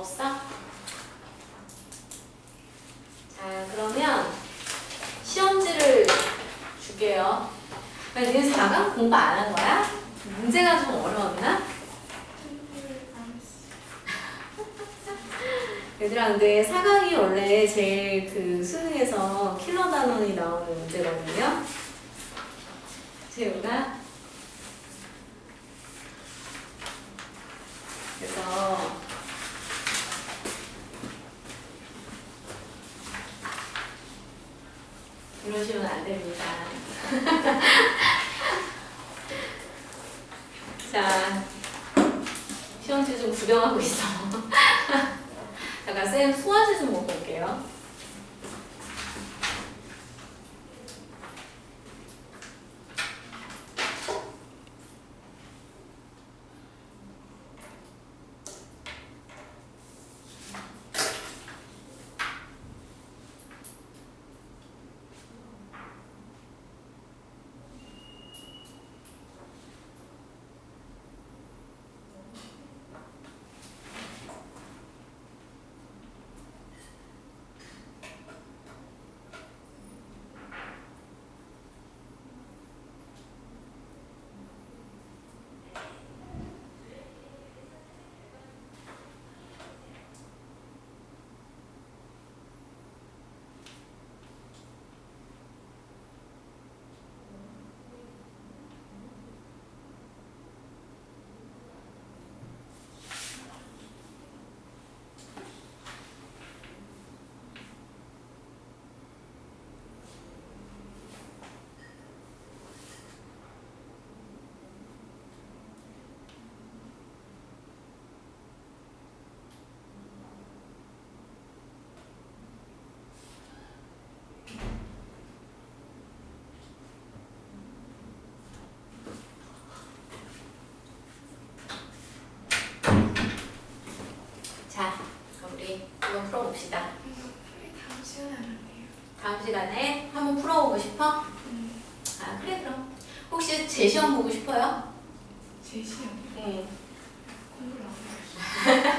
없어? 자, 그러면 시험지를 줄게요. 니네 4강 공부 안 한 거야? 문제가 좀 어려웠나? 얘들아, 근데 4강이 원래 제일 그 수능에서 킬러 단원이 나오는 문제거든요. 재우가. 그래서 이러시면 안 됩니다. 자, 시험지 좀 구경하고 있어. 잠깐 쌤 소화제 좀 먹고 올게요. 자, 그럼 우리 한번 풀어봅시다. 다음 시간에 알았네요. 다음 시간에 한번 풀어보고 싶어? 아, 그래 그럼. 혹시 제 시험 보고 싶어요? 제 시험이요? 응. 공부를 안 해요.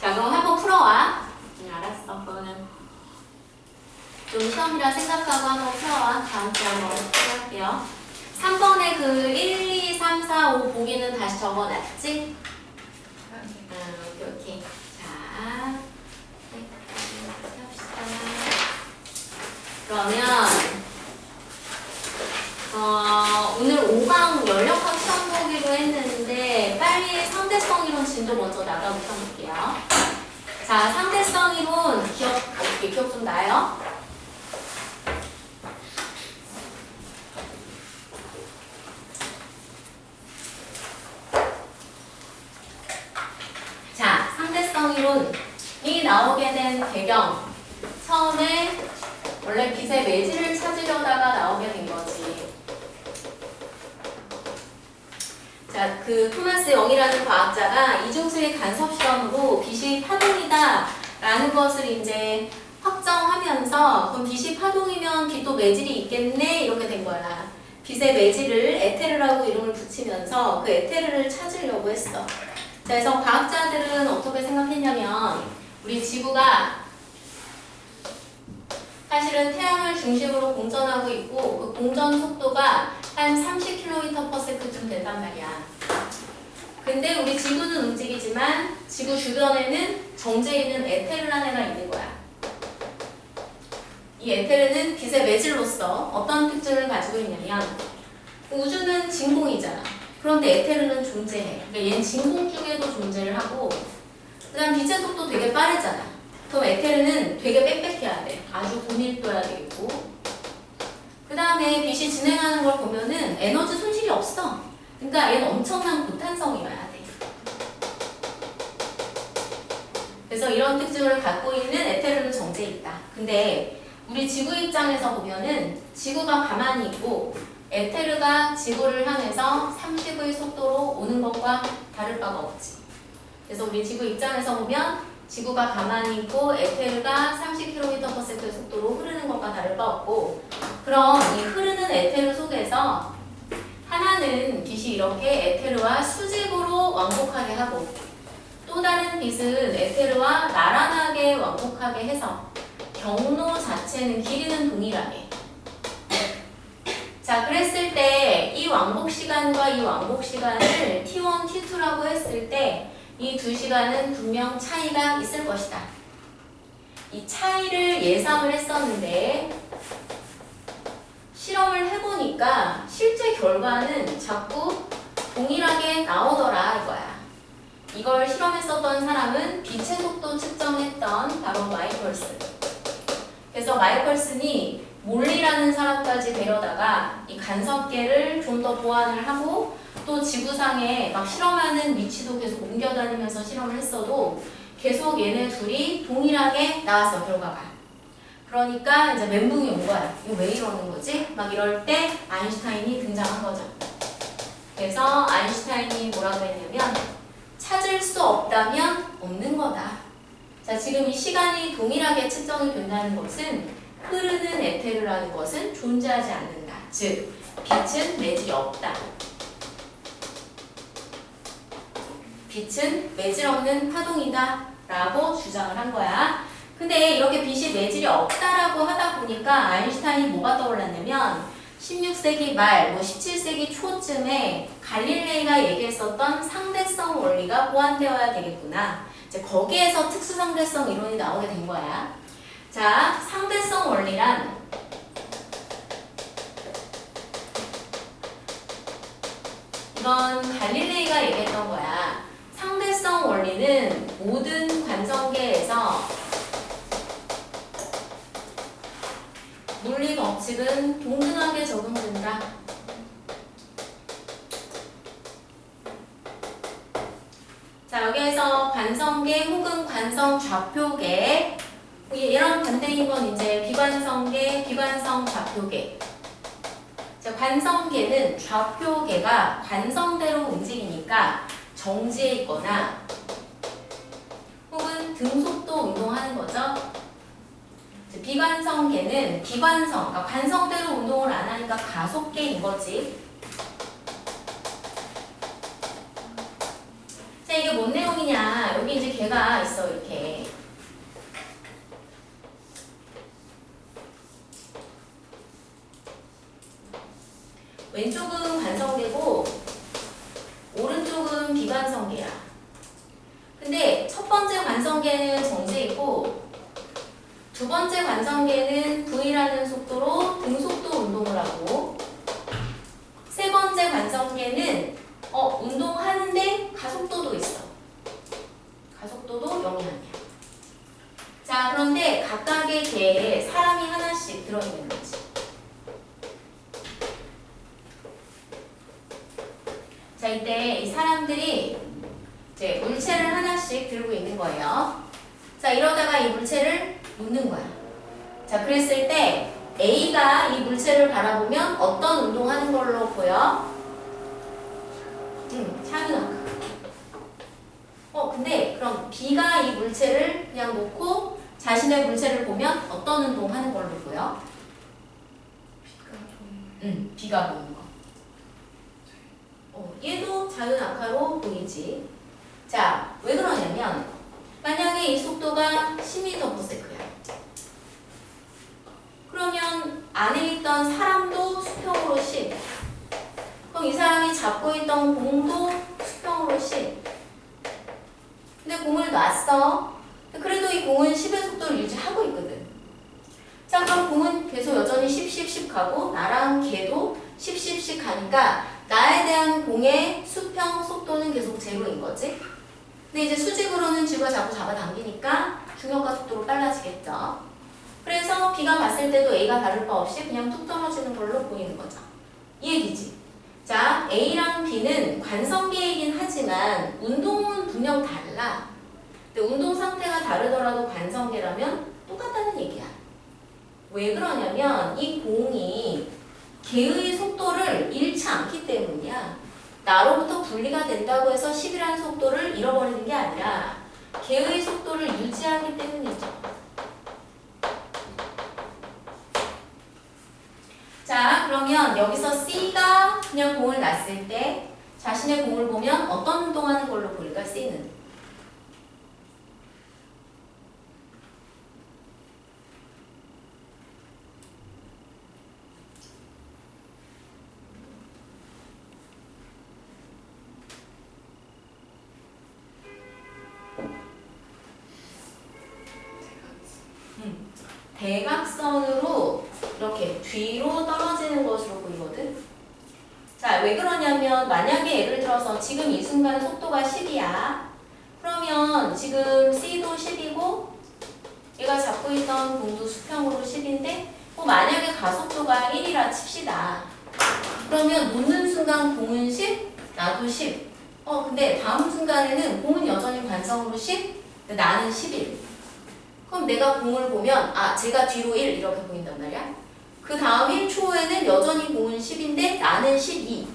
자, 그럼 한번 풀어와. 응, 알았어. 그러면 좀 시험이라 생각하고 한번 풀어와. 다음 주에 한번 풀어볼게요. 3번에 그 1, 2, 3, 4, 5 보기는 다시 적어놨지? 아, 네. 오케이. 자, 이렇게 합시다. 그러면 오늘 5강 연력학 시험 보기로 했는데 빨리 상대성 이론 진도 먼저 나가부터 볼게요. 자, 상대성 이론 기억 좀 나요? 자, 상대성 이론이 나오게 된 배경. 처음에 원래 빛의 매질을 찾으려다가 나오게 된 거지. 자, 그 토마스 영이라는 과학자가 이중수의 간섭 실험으로 빛이 파동이다 라는 것을 이제 확정하면서 그럼 빛이 파동이면 빛도 매질이 있겠네 이렇게 된 거야. 빛의 매질을 에테르라고 이름을 붙이면서 그 에테르를 찾으려고 했어. 자, 그래서 과학자들은 어떻게 생각했냐면 우리 지구가 사실은 태양을 중심으로 공전하고 있고 그 공전 속도가 한 30km/s쯤 된단 말이야. 근데 우리 지구는 움직이지만 지구 주변에는 정제 있는 에테르라는 애가 있는 거야. 이 에테르는 빛의 매질로서 어떤 특징을 가지고 있냐면 우주는 진공이잖아. 그런데 에테르는 존재해. 그러니까 얘는 진공 중에도 존재를 하고 그 다음 빛의 속도 되게 빠르잖아. 그럼 에테르는 되게 빽빽해야 돼. 아주 고밀도여야 되겠고 그 다음에 빛이 진행하는 걸 보면은 에너지 손실이 없어. 그러니까 얘는 엄청난 고탄성이어야 돼. 그래서 이런 특징을 갖고 있는 에테르는 정제에 있다. 근데 우리 지구 입장에서 보면은 지구가 가만히 있고 에테르가 지구를 향해서 30의 속도로 오는 것과 다를 바가 없지. 그래서 우리 지구 입장에서 보면 지구가 가만히 있고 에테르가 30km/s의 속도로 흐르는 것과 다를 바 없고 그럼 이 흐르는 에테르 속에서 하나는 빛이 이렇게 에테르와 수직으로 왕복하게 하고 또 또 다른 빛은 에테르와 나란하게 왕복하게 해서 경로 자체는 길이는 동일하게. 자, 그랬을 때 이 왕복 시간과 이 왕복 시간을 T1, T2라고 했을 때 이 두 시간은 분명 차이가 있을 것이다. 이 차이를 예상을 했었는데 실험을 해보니까 실제 결과는 자꾸 동일하게 나오더라 이거야. 이걸 실험했었던 사람은 빛의 속도 측정했던 바로 마이컬슨. 그래서 마이컬슨이 몰리라는 사람까지 데려다가 이 간섭계를 좀 더 보완을 하고 또 지구상에 막 실험하는 위치도 계속 옮겨다니면서 실험을 했어도 계속 얘네 둘이 동일하게 나왔어 결과가. 그러니까 이제 멘붕이 온 거야. 이거 왜 이러는 거지? 막 이럴 때 아인슈타인이 등장한 거죠. 그래서 아인슈타인이 뭐라고 했냐면 찾을 수 없다면 없는 거다. 자, 지금 이 시간이 동일하게 측정이 된다는 것은 흐르는 에테르라는 것은 존재하지 않는다. 즉, 빛은 매질이 없다. 빛은 매질 없는 파동이다 라고 주장을 한 거야. 근데 이렇게 빛이 매질이 없다라고 하다 보니까 아인슈타인이 뭐가 떠올랐냐면 16세기 말, 17세기 초쯤에 갈릴레이가 얘기했었던 상대성 원리가 보완되어야 되겠구나. 이제 거기에서 특수상대성 이론이 나오게 된 거야. 자, 상대성 원리란 이건 갈릴레이가 얘기했던 거야. 상대성 원리는 모든 관성계에서 물리 법칙은 동등하게 적용된다. 자, 여기에서 관성계 혹은 관성 좌표계, 얘랑 반대인 건 이제 비관성계, 비관성 좌표계. 자, 관성계는 좌표계가 관성대로 움직이니까 정지해 있거나 혹은 등속도 운동하는 거죠. 비관성계는 비관성, 그러니까 관성대로 운동을 안 하니까 가속계인 거지. 자, 이게 뭔 내용이냐? 여기 이제 걔가 있어, 이렇게. 왼쪽은 관성계고 오른쪽은 비관성계야. 근데 첫 번째 관성계는 정지이고 두 번째 관성계는 V라는 속도로 등속도 운동을 하고 세 번째 관성계는 운동하는데 가속도도 있어. 가속도도 0이 아니야. 자, 그런데 각각의 개에 사람이 하나씩 들어있는 거지. 자, 이때 이 사람들이 이제 물체를 하나씩 들고 있는 거예요. 자, 이러다가 이 물체를 놓는 거야. 자, 그랬을 때 A가 이 물체를 바라보면 어떤 운동하는 걸로 보여? 차근하게. 근데 그럼 B가 이 물체를 그냥 놓고 자신의 물체를 보면 어떤 운동하는 걸로 보여? B가 보는 거. 얘도 자유낙하로 보이지. 자, 왜 그러냐면 만약에 이 속도가 10m/s야. 그러면 안에 있던 사람도 수평으로 10. 그럼 이 사람이 잡고 있던 공도 수평으로 10. 근데 공을 놨어. 그래도 이 공은 10의 속도를 유지하고 있거든. 자, 그럼 공은 계속 여전히 10, 10, 10 가고 나랑 걔도 10, 10, 10 가니까 나에 대한 공의 수평 속도는 계속 제로인 거지. 근데 이제 수직으로는 G가 자꾸 잡아당기니까 중력과 속도로 빨라지겠죠. 그래서 B가 봤을 때도 A가 다를 바 없이 그냥 툭 떨어지는 걸로 보이는 거죠. 이 얘기지. 자, A랑 B는 관성계이긴 하지만 운동은 분명 달라. 근데 운동 상태가 다르더라도 관성계라면 똑같다는 얘기야. 왜 그러냐면 이 공이 걔의 속도를 잃지 않기 때문이야. 나로부터 분리가 된다고 해서 10이라는 속도를 잃어버리는 게 아니라 걔의 속도를 유지하기 때문이죠. 자, 그러면 여기서 C가 그냥 공을 놨을 때 자신의 공을 보면 어떤 운동하는 걸로 보일까, C는? 자, 왜 그러냐면 만약에 예를 들어서 지금 이 순간 속도가 10이야. 그러면 지금 C도 10이고 얘가 잡고 있던 공도 수평으로 10인데 뭐 만약에 가속도가 1이라 칩시다. 그러면 놓는 순간 공은 10, 나도 10. 근데 다음 순간에는 공은 여전히 관성으로 10, 근데 나는 11. 그럼 내가 공을 보면 제가 뒤로 1 이렇게 보인단 말이야. 그 다음 1초에는 여전히 공은 10인데 나는 12.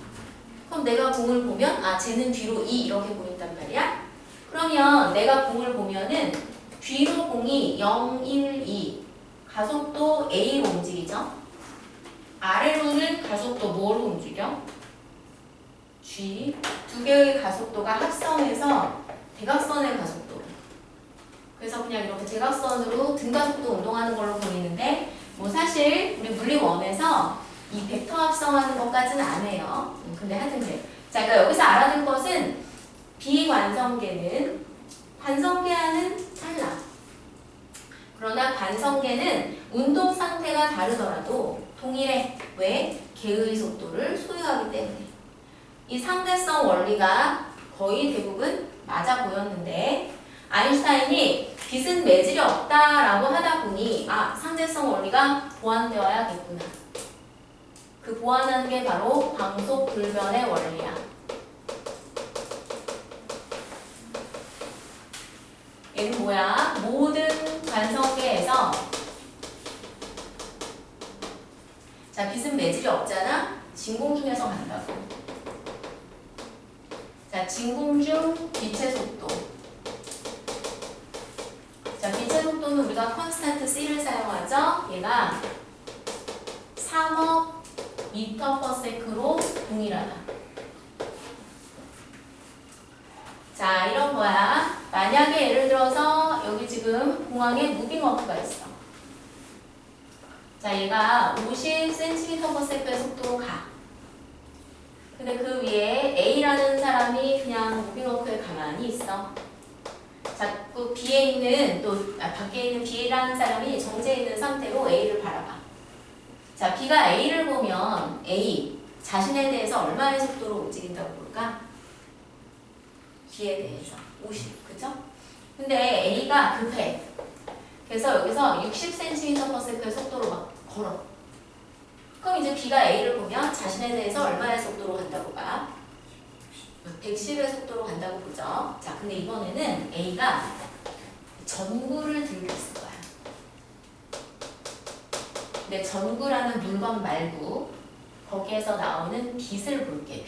그럼 내가 공을 보면 쟤는 뒤로 2 이렇게 보인단 말이야. 그러면 내가 공을 보면은 뒤로 공이 0, 1, 2 가속도 A로 움직이죠. 아래로는 가속도 뭐로 움직여? G. 두 개의 가속도가 합성해서 대각선의 가속도. 그래서 그냥 이렇게 대각선으로 등가속도 운동하는 걸로 보이는데 뭐 사실 우리 물리 1에서 이 벡터 합성하는 것까지는 안 해요. 근데 하여튼 그래. 자, 그러니까 여기서 알아둘 것은 비관성계는 관성계와는 달라. 그러나 관성계는 운동 상태가 다르더라도 동일해. 왜? 계의 속도를 소유하기 때문에. 이 상대성 원리가 거의 대부분 맞아 보였는데 아인슈타인이 빛은 매질이 없다라고 하다 보니 상대성 원리가 보완되어야겠구나. 그 보완하는 게 바로 광속 불변의 원리야. 얘는 뭐야? 모든 관성계에서 자, 빛은 매질이 없잖아? 진공 중에서 간다고. 자, 진공 중 빛의 속도. 자, 빛의 속도는 우리가 컨스탄트 C를 사용하죠? 얘가 3억 미터 퍼 세크로 동일하다. 자, 이런 거야. 만약에 예를 들어서 여기 지금 공항에 무빙워크가 있어. 자, 얘가 50cm/s의 속도로 가. 근데 그 위에 A라는 사람이 그냥 무빙워크에 가만히 있어. 자, 그 B에 있는 밖에 있는 B라는 사람이 정지해 있는 상태로 A를 바라봐. 자, B가 A를 보면 A 자신에 대해서 얼마의 속도로 움직인다고 볼까? B에 대해서 50, 그죠? 근데 A가 급해. 그래서 여기서 60cm/s의 속도로 막 걸어. 그럼 이제 B가 A를 보면 자신에 대해서 얼마의 속도로 간다고 봐? 110의 속도로 간다고 보죠. 자, 근데 이번에는 A가 전구를 들고 있을 거야. 근데 전구라는 물건 말고 거기에서 나오는 빛을 볼게.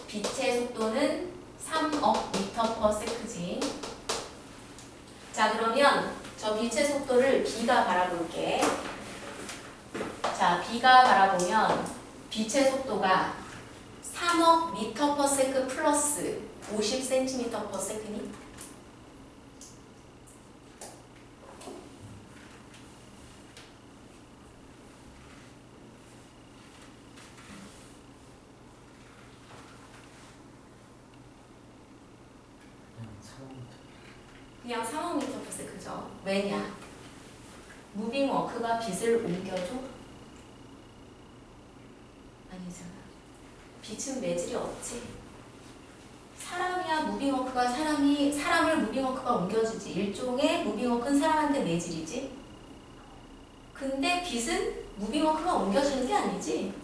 빛의 속도는 3억 미터 퍼 세크지. 자, 그러면 저 빛의 속도를 B가 바라볼게. 자, B가 바라보면 빛의 속도가 3억 미터 퍼 세크 플러스 50cm 퍼 세크니? 그냥 3억 미터 퍼 세크죠. 왜냐? 무빙 워크가 빛을 옮겨줘? 아니잖아. 빛은 매질이 없지. 사람이야 무빙워크가 사람을 무빙워크가 옮겨주지. 일종의 무빙워크는 사람한테 매질이지. 근데 빛은 무빙워크가 옮겨주는 게 아니지.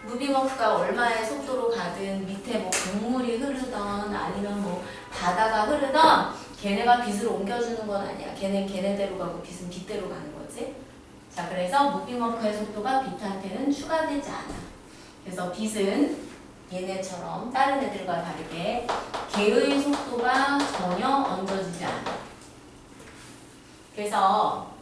무빙워크가 얼마의 속도로 가든 밑에 뭐 강물이 흐르던 아니면 뭐 바다가 흐르던 걔네가 빛을 옮겨주는 건 아니야. 걔네대로 가고 빛은 빛대로 가는 거지. 자, 그래서 무빙워크의 속도가 빛한테는 추가되지 않아. 그래서 빛은 얘네처럼 다른 애들과 다르게 개의 속도가 전혀 얹어지지 않아. 그래서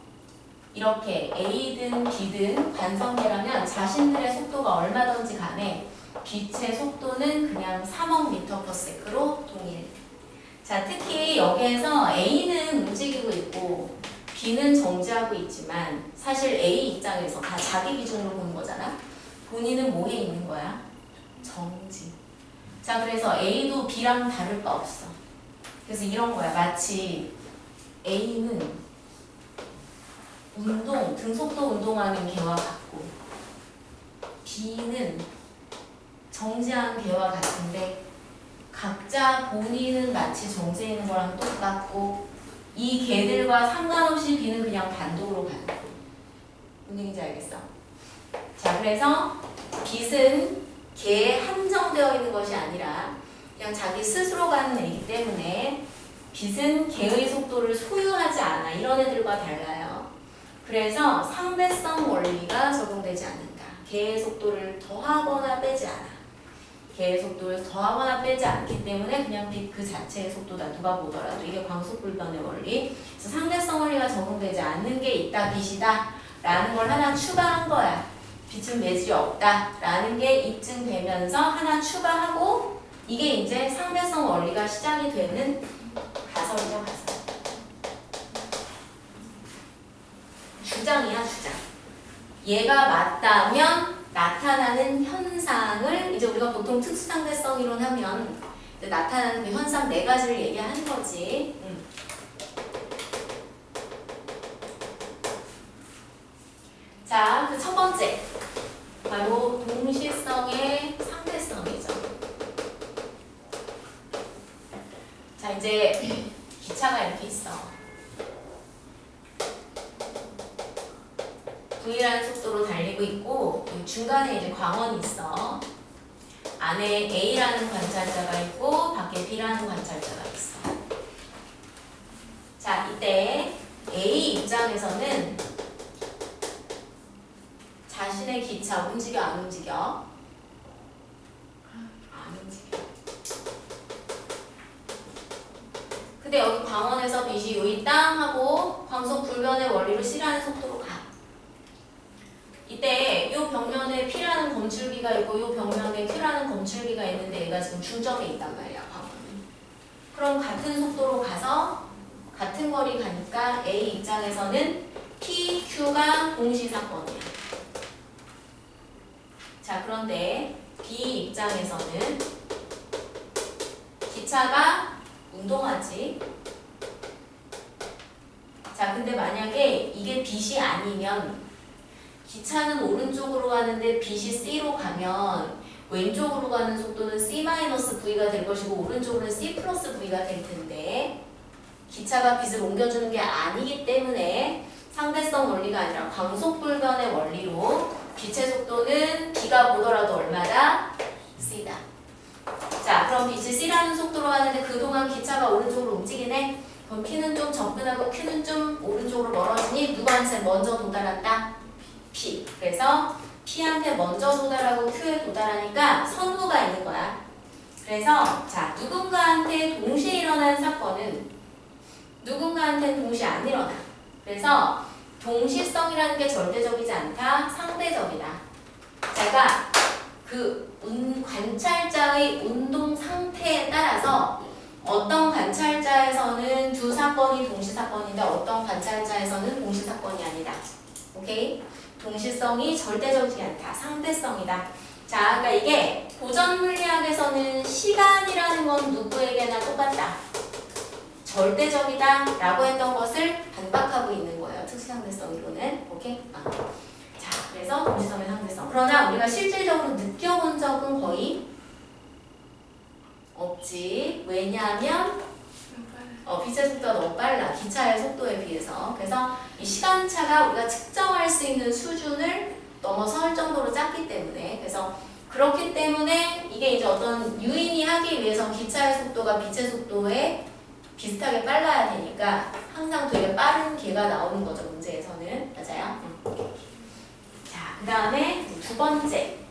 이렇게 A든 B든 관성계라면 자신들의 속도가 얼마든지 간에 빛의 속도는 그냥 3억 미터 퍼 세크로 동일해. 자, 특히 여기에서 A는 움직이고 있고 B는 정지하고 있지만 사실 A 입장에서 다 자기 기준으로 보는 거잖아. 본인은 뭐에 있는 거야? 정지. 자, 그래서 A도 B랑 다를 바 없어. 그래서 이런 거야. 마치 A는 등속도 운동하는 개와 같고 B는 정지한 개와 같은데 각자 본인은 마치 정지해 있는 거랑 똑같고 이 개들과 상관없이 B는 그냥 단독으로 가는 거야. 무슨 얘기인지 알겠어? 자, 그래서 빛은 개에 한정되어 있는 것이 아니라 그냥 자기 스스로 가는 애이기 때문에 빛은 개의 속도를 소유하지 않아. 이런 애들과 달라요. 그래서 상대성 원리가 적용되지 않는다. 개의 속도를 더하거나 빼지 않아. 개의 속도를 더하거나 빼지 않기 때문에 그냥 빛 그 자체의 속도다. 누가 보더라도 이게 광속불변의 원리. 그래서 상대성 원리가 적용되지 않는 게 있다. 빛이다. 라는 걸 하나 추가한 거야. 빛은 매질이 없다. 라는 게 입증되면서 하나 추가하고 이게 이제 상대성 원리가 시작이 되는 가설이죠. 가설. 주장이야. 주장. 얘가 맞다면 나타나는 현상을 이제 우리가 보통 특수상대성 이론 하면 이제 나타나는 그 현상 4가지를 얘기하는 거지. 자, 그 첫 번째 바로 동시성의 상대성이죠. 자, 이제 기차가 이렇게 있어. V라는 속도로 달리고 있고 중간에 이제 광원이 있어. 안에 A라는 관찰자가 있고 밖에 B라는 관찰자가 있어. 자, 이때 A 입장에서는 자신의 기차 움직여 안 움직여? 안 움직여. 근데 여기 광원에서 빛이 요이 땅 하고 광속 불변의 원리로 C라는 속도로 가. 이때 이 벽면에 P라는 검출기가 있고 이 벽면에 Q라는 검출기가 있는데 얘가 지금 중점에 있단 말이야, 광원은. 그럼 같은 속도로 가서 같은 거리 가니까 A 입장에서는 P, Q가 동시사건이야. 자, 그런데 B 입장에서는 기차가 운동하지. 자, 근데 만약에 이게 빛이 아니면 기차는 오른쪽으로 가는데 빛이 C로 가면 왼쪽으로 가는 속도는 C-V가 될 것이고 오른쪽으로는 C 플러스 V가 될 텐데 기차가 빛을 옮겨주는 게 아니기 때문에 상대성 원리가 아니라 광속불변의 원리로 빛의 속도는 B가 보더라도 얼마다? C다. 자, 그럼 빛이 C라는 속도로 가는데 그동안 기차가 오른쪽으로 움직이네? 그럼 P는 좀 접근하고 Q는 좀 오른쪽으로 멀어지니 누구한테 먼저 도달한다? P. 그래서 P한테 먼저 도달하고 Q에 도달하니까 선후가 있는 거야. 그래서 자, 누군가한테 동시에 일어난 사건은 누군가한테는 동시에 안 일어나. 그래서 동시성이라는 게 절대적이지 않다. 상대적이다. 제가 그 관찰자의 운동 상태에 따라서 어떤 관찰자에서는 두 사건이 동시사건인데 어떤 관찰자에서는 동시사건이 아니다. 오케이? 동시성이 절대적이지 않다. 상대성이다. 자, 그러니까 이게 고전 물리학에서는 시간이라는 건 누구에게나 똑같다. 절대적이다 라고 했던 것을 반박하고 있는 거예요. 특수상대성 이론은. 오케이? 자, 그래서 동시성의 상대성. 그러나 우리가 실질적으로 느껴본 적은 거의 없지. 왜냐하면 빛의 속도가 너무 빨라. 기차의 속도에 비해서. 그래서 이 시간차가 우리가 측정할 수 있는 수준을 넘어설 정도로 작기 때문에. 그래서 그렇기 때문에 이게 이제 어떤 유인이 하기 위해서 기차의 속도가 빛의 속도에 비슷하게 빨라야 되니까 항상 되게 빠른 개가 나오는 거죠. 문제에서는. 맞아요? 자, 그 다음에 두 번째.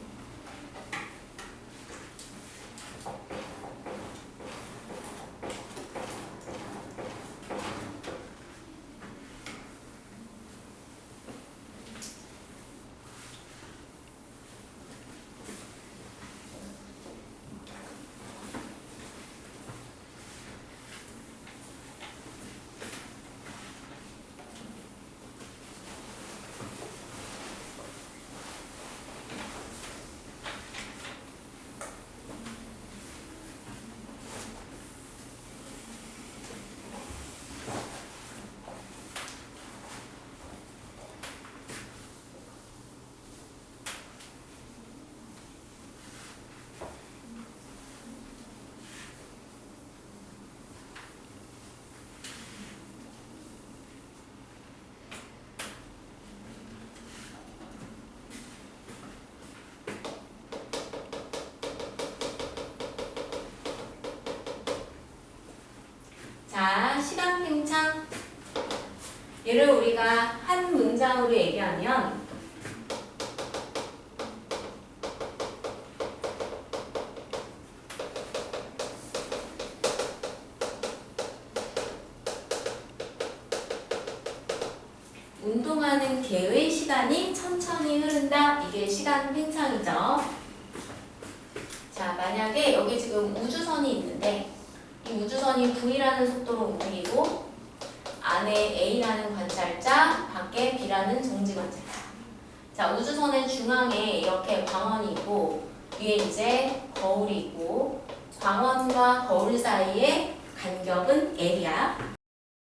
시간 팽창. 얘를 우리가 한 문장으로 얘기하면 운동하는 개의 시간이 천천히 흐른다. 이게 시간 팽창이죠. 자, 만약에 여기 지금 우주선이 있는데 이 우주선이 V라는 속도로 움직이고 안에 A라는 관찰자, 밖에 B라는 정지 관찰자. 자, 우주선의 중앙에 이렇게 광원이 있고 위에 이제 거울이 있고 광원과 거울 사이의 간격은 L이야.